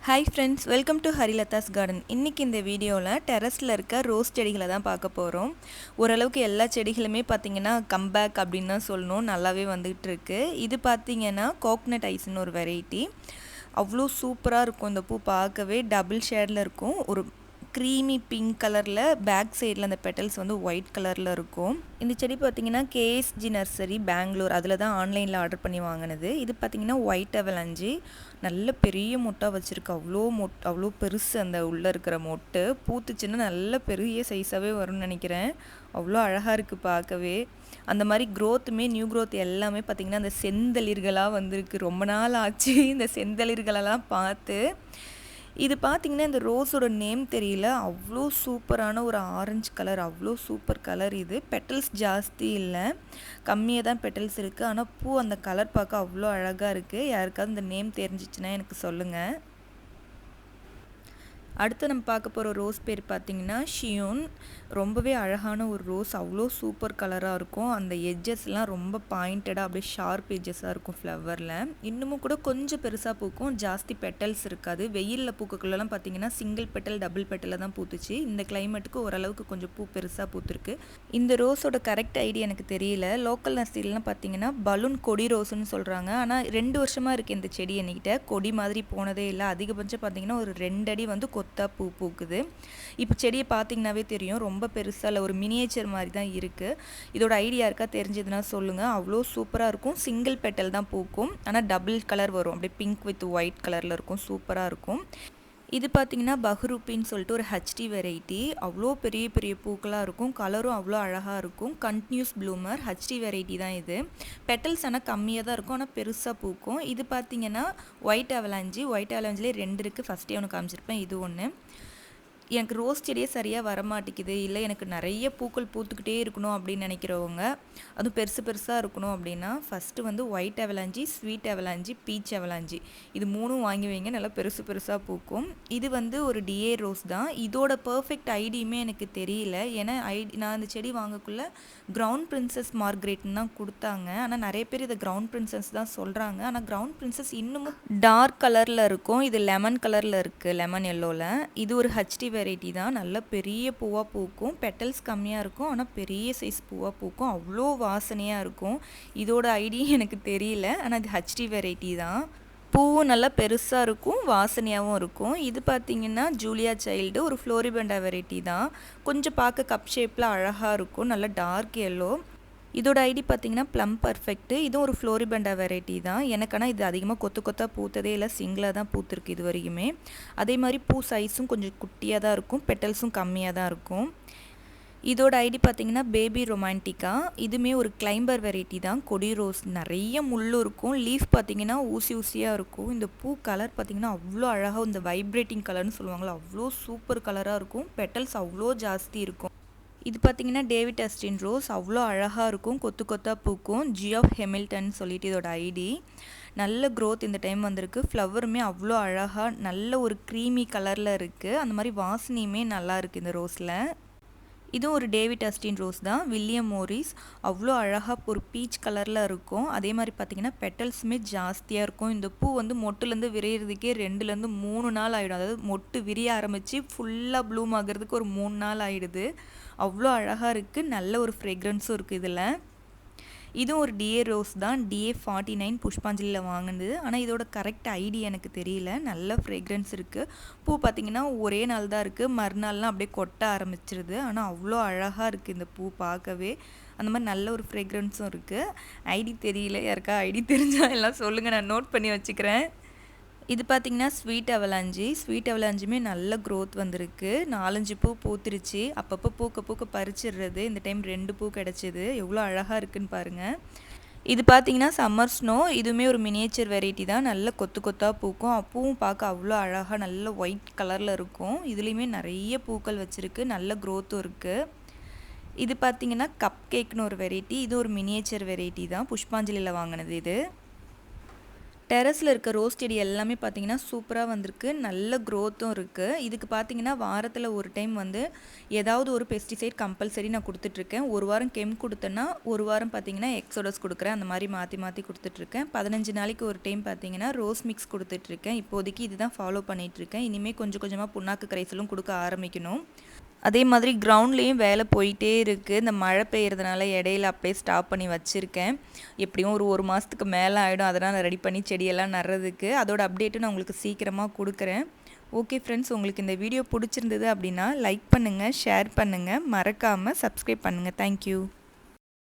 Hi friends, welcome to Harilatha's garden. இன்றைக்கி இந்த வீடியோவில் டெரஸில் இருக்க ரோஸ் செடிகளை தான் பார்க்க போகிறோம். ஓரளவுக்கு எல்லா செடிகளுமே பார்த்திங்கன்னா கம்பேக் அப்படின்னு தான் சொல்லணும், நல்லாவே வந்துகிட்ருக்கு. இது பார்த்திங்கன்னா கோக்னட் ஐஸ்ன்னு ஒரு வெரைட்டி. அவ்வளோ சூப்பராக இருக்கும். இந்த பூ பார்க்கவே டபுள் ஷேடில் இருக்கும். ஒரு க்ரீமி பிங்க் கலரில், பேக் சைடில் அந்த பெட்டல்ஸ் வந்து ஒயிட் கலரில் இருக்கும். இந்த செடி பார்த்திங்கன்னா கேஎஸ்ஜி நர்சரி பெங்களூர், அதில் தான் ஆன்லைனில் ஆர்டர் பண்ணி வாங்கினது. இது பார்த்திங்கன்னா ஒயிட் அவலஞ்சி, நல்ல பெரிய மொட்டாக வச்சுருக்கு. அவ்வளோ பெருசு அந்த உள்ளே இருக்கிற மொட்டு. பூத்துச்சுன்னா நல்ல பெரிய சைஸாகவே வரும்னு நினைக்கிறேன். அவ்வளோ அழகாக இருக்குது பார்க்கவே. அந்த மாதிரி க்ரோத்துமே நியூ க்ரோத் எல்லாமே பார்த்திங்கன்னா அந்த செந்தளிர்களாக வந்திருக்கு. ரொம்ப நாள் ஆச்சு இந்த செந்தளிர்களெல்லாம் பார்த்து. இது பார்த்திங்கன்னா இந்த ரோஸோட நேம் தெரியல, அவ்வளோ சூப்பரான ஒரு ஆரஞ்சு கலர், அவ்வளோ சூப்பர் கலர். இது பெட்டல்ஸ் ஜாஸ்தி இல்லை, கம்மியாக தான் பெட்டல்ஸ் இருக்குது. ஆனால் பூ அந்த கலர் பார்க்க அவ்வளோ அழகாக இருக்குது. யாருக்காவது இந்த நேம் தெரிஞ்சிச்சுன்னா எனக்கு சொல்லுங்கள். அடுத்து நம்ம பார்க்க போகிற ரோஸ் பேர் பார்த்திங்கன்னா ஷியோன். ரொம்பவே அழகான ஒரு ரோஸ், அவ்வளோ சூப்பர் கலராக இருக்கும். அந்த எட்ஜஸ்லாம் ரொம்ப பாயிண்டடாக அப்படியே ஷார்ப் எட்ஜஸாக இருக்கும் ஃப்ளவரில். இன்னமும் கூட கொஞ்சம் பெருசாக பூக்கும், ஜாஸ்தி பெட்டல்ஸ் இருக்காது. வெயிலில் பூக்கக்குள்ளெல்லாம் பார்த்திங்கன்னா சிங்கிள் பெட்டல் டபுள் பெட்டலில் தான் பூத்துச்சு. இந்த கிளைமேட்டுக்கு ஓரளவுக்கு கொஞ்சம் பூ பெருசாக பூத்துருக்கு. இந்த ரோஸோட கரெக்ட் ஐடியா எனக்கு தெரியல. லோக்கல் நர்சரிலாம் பார்த்திங்கன்னா பலூன் கொடி ரோஸ்ன்னு சொல்கிறாங்க. ஆனால் 2 வருஷமாக இருக்குது இந்த செடி என்கிட்ட. கொடி மாதிரி போனதே இல்லை. அதிகபட்சம் பார்த்திங்கன்னா ஒரு 2 அடி வந்து கொத்தா பூ பூக்குது. இப்போ செடியை பார்த்திங்கனாவே தெரியும், ரொம்ப பெருசாக இல்லை, ஒரு மினியேச்சர் மாதிரி தான் இருக்குது. இதோட ஐடியா இருக்கா தெரிஞ்சதுன்னா சொல்லுங்கள். அவ்வளோ சூப்பராக இருக்கும். சிங்கிள் பெட்டல் தான் பூக்கும், ஆனால் டபுள் கலர் வரும், அப்படியே பிங்க் வித் ஒயிட் கலரில் இருக்கும். சூப்பராக இருக்கும். இது பார்த்திங்கன்னா பஹ்ரூப்பின்னு சொல்லிட்டு ஒரு ஹெச்டி வெரைட்டி. அவ்வளோ பெரிய பெரிய பூக்களாக இருக்கும், கலரும் அவ்வளோ அழகாக இருக்கும். கண்டினியூஸ் ப்ளூமர் ஹெச்டி வெரைட்டி தான் இது. பெட்டல்ஸ் ஆனால் கம்மியாக தான் இருக்கும், ஆனால் பெருசாக பூக்கும். இது பார்த்திங்கன்னா ஒயிட் அவலாஞ்சிலே 2 இருக்குது. ஃபஸ்ட்டே ஒன்று காமிச்சிருப்பேன், இது ஒன்று. எனக்கு ரோஸ் செடியே சரியாக வரமாட்டேங்குது, இல்லை எனக்கு நிறைய பூக்கள் பூத்துக்கிட்டே இருக்கணும் அப்படின்னு நினைக்கிறவங்க, அதுவும் பெருசாக இருக்கணும் அப்படின்னா ஃபஸ்ட்டு வந்து white avalanche, sweet avalanche, beach avalanche, இது 3ம் வாங்கி வைங்க. நல்லா பெருசாக பூக்கும். இது வந்து ஒரு டிஏ ரோஸ் தான். இதோட பர்ஃபெக்ட் ஐடியுமே எனக்கு தெரியல. ஏன்னா நான் இந்த செடி வாங்கக்குள்ளே கிரவுண்ட் பிரின்சஸ் மார்க்ரெட்னு தான் கொடுத்தாங்க. ஆனால் நிறைய பேர் இதை கிரவுண்ட் பிரின்சஸ் தான் சொல்கிறாங்க. ஆனால் கிரவுண்ட் பிரின்சஸ் இன்னமும் டார்க் கலரில் இருக்கும். இது லெமன் கலரில் இருக்குது, லெமன் எல்லோவில். இது ஒரு ஹெச்டி வெரைட்டி தான். நல்ல பெரிய பூவாக பூக்கும், பெட்டல்ஸ் கம்மியாக இருக்கும், ஆனால் பெரிய சைஸ் பூவாக பூக்கும். அவ்வளோ வாசனையாக இருக்கும். இதோட ஐடியா எனக்கு தெரியல, ஆனால் இது ஹெச்டி வெரைட்டி தான். பூவும் நல்லா பெருசாக இருக்கும், வாசனையாகவும் இருக்கும். இது பார்த்திங்கன்னா ஜூலியா சைல்டு, ஒரு ஃப்ளோரிபெண்டா வெரைட்டி தான். கொஞ்சம் பார்க்க கப் ஷேப்பில் அழகாக இருக்கும், நல்லா டார்க் எல்லோ. இதோட ஐடி பார்த்திங்கன்னா ப்ளம் பர்ஃபெக்ட்டு. இதுவும் ஒரு ஃப்ளோரிபெண்டா வெரைட்டி தான். எனக்கான இது அதிகமாக கொத்தாக பூத்ததே இல்லை, சிங்கிளாக தான் பூத்துருக்கு இது வரைக்குமே. அதே மாதிரி பூ சைஸும் கொஞ்சம் குட்டியாக தான் இருக்கும், பெட்டல்ஸும் கம்மியாக தான் இருக்கும். இதோட ஐடி பார்த்திங்கன்னா பேபி ரொமான்டிக்கா. இதுவுமே ஒரு கிளைம்பர் வெரைட்டி தான். கொடி ரோஸ், நிறைய முள் இருக்கும். லீஃப் பார்த்திங்கன்னா ஊசியாக இருக்கும். இந்த பூ கலர் பார்த்திங்கன்னா அவ்வளோ அழகாக, இந்த வைப்ரேட்டிங் கலர்னு சொல்லுவாங்களோ, அவ்வளோ சூப்பர் கலராக இருக்கும். பெட்டல்ஸ் அவ்வளோ ஜாஸ்தி இருக்கும். இது பார்த்திங்கன்னா டேவிட் அஸ்டின் ரோஸ், அவ்வளோ அழகாக இருக்கும், கொத்தாக பூக்கும். ஜி ஆஃப் ஹெமில்டன் சொல்லிட்டு இதோட ஐடி. நல்ல க்ரோத் இந்த டைம் வந்திருக்கு. ஃப்ளவருமே அவ்வளோ அழகாக நல்ல ஒரு க்ரீமி கலரில் இருக்குது. அந்த மாதிரி வாசனையுமே நல்லா இருக்குது இந்த ரோஸில். இதுவும் ஒரு டேவிட் அஸ்டின் ரோஸ் தான், வில்லியம் மோரிஸ். அவ்வளோ அழகாக ஒரு பீச் கலரில் இருக்கும். அதே மாதிரி பார்த்திங்கன்னா பெட்டல்ஸுமே ஜாஸ்தியாக இருக்கும். இந்த பூ வந்து மொட்டுலேருந்து விரைகிறதுக்கே 2லேருந்து 3 நாள் ஆகிடும். அதாவது மொட்டு விரிய ஆரம்பித்து ஃபுல்லாக ப்ளூம் ஆகிறதுக்கு ஒரு 3 நாள் ஆகிடுது. அவ்வளோ அழகாக இருக்குது. நல்ல ஒரு ஃப்ரெக்ரன்ஸும் இருக்குது இதில். இதுவும் ஒரு டிஏ ரோஸ் தான், டிஏ 49 புஷ்பாஞ்சலியில் வாங்கினது. ஆனால் இதோட கரெக்ட் ஐடி எனக்கு தெரியல. நல்ல ஃப்ரேக்ரன்ஸ் இருக்குது. பூ பார்த்திங்கன்னா ஒரே நாள் தான் இருக்குது, மறுநாள்லாம் அப்படியே கொட்ட ஆரம்பிச்சிருது. ஆனால் அவ்வளோ அழகாக இருக்குது இந்த பூ பார்க்கவே. அந்த மாதிரி நல்ல ஒரு ஃப்ரேக்ரன்ஸும் இருக்குது. ஐடி தெரியல, யாருக்கா ஐடி தெரிஞ்சால் எல்லாம் சொல்லுங்கள், நான் நோட் பண்ணி வச்சுக்கிறேன். இது பார்த்திங்கன்னா ஸ்வீட் அவலாஞ்சுமே நல்ல க்ரோத் வந்திருக்கு. 4-5 பூ பூத்துருச்சு. அப்பப்போ பூக்க பறிச்சிடுறது. இந்த டைம் 2 பூ கிடச்சிது. எவ்வளோ அழகாக இருக்குன்னு பாருங்கள். இது பார்த்திங்கன்னா சம்மர் ஸ்னோ. இதுவுமே ஒரு மினியேச்சர் வெரைட்டி தான். நல்ல கொத்தாக பூக்கும். பூவும் பார்க்க அவ்வளோ அழகாக நல்ல ஒயிட் கலரில் இருக்கும். இதுலேயுமே நிறைய பூக்கள் வச்சுருக்கு, நல்ல க்ரோத்தும் இருக்குது. இது பார்த்திங்கன்னா கப் கேக்னு ஒரு வெரைட்டி. இது ஒரு மினியேச்சர் வெரைட்டி தான், புஷ்பாஞ்சலியில் வாங்கினது இது. டெரஸில் இருக்க ரோஸ் செடி எல்லாமே பார்த்திங்கன்னா சூப்பராக வந்திருக்கு. நல்ல க்ரோத்தும் இருக்குது. இதுக்கு பார்த்திங்கன்னா வாரத்தில் ஒரு டைம் வந்து ஏதாவது ஒரு பெஸ்டிசைட் கம்பல்சரி நான் கொடுத்துட்ருக்கேன். ஒரு வாரம் கெம் கொடுத்தேன்னா ஒரு வாரம் பார்த்திங்கன்னா எக்ஸோடஸ் கொடுக்குறேன். அந்த மாதிரி மாற்றி மாற்றி கொடுத்துட்ருக்கேன். 15 நாளைக்கு ஒரு டைம் பார்த்திங்கன்னா ரோஸ் மிக்ஸ் கொடுத்துட்ருக்கேன். இப்போதைக்கு இதுதான் ஃபாலோ பண்ணிகிட்ருக்கேன். இனிமேல் கொஞ்சம் கொஞ்சமாக புண்ணாக்கு கரைசலும் கொடுக்க ஆரம்பிக்கணும். அதே மாதிரி கிரவுண்ட்லேயும் வேலை போயிட்டே இருக்குது. இந்த மழை பெய்யறதுனால இடையில அப்படியே ஸ்டாப் பண்ணி வச்சுருக்கேன். எப்படியும் ஒரு மாதத்துக்கு மேலே ஆகிடும். அதனால் ரெடி பண்ணி செடியெல்லாம் நடுறதுக்கு. அதோட அப்டேட்டும் நான் உங்களுக்கு சீக்கிரமாக கொடுக்குறேன். ஓகே ஃப்ரெண்ட்ஸ், உங்களுக்கு இந்த வீடியோ பிடிச்சிருந்தது அப்படின்னா லைக் பண்ணுங்கள், ஷேர் பண்ணுங்கள், மறக்காமல் சப்ஸ்கிரைப் பண்ணுங்கள். தேங்க்யூ.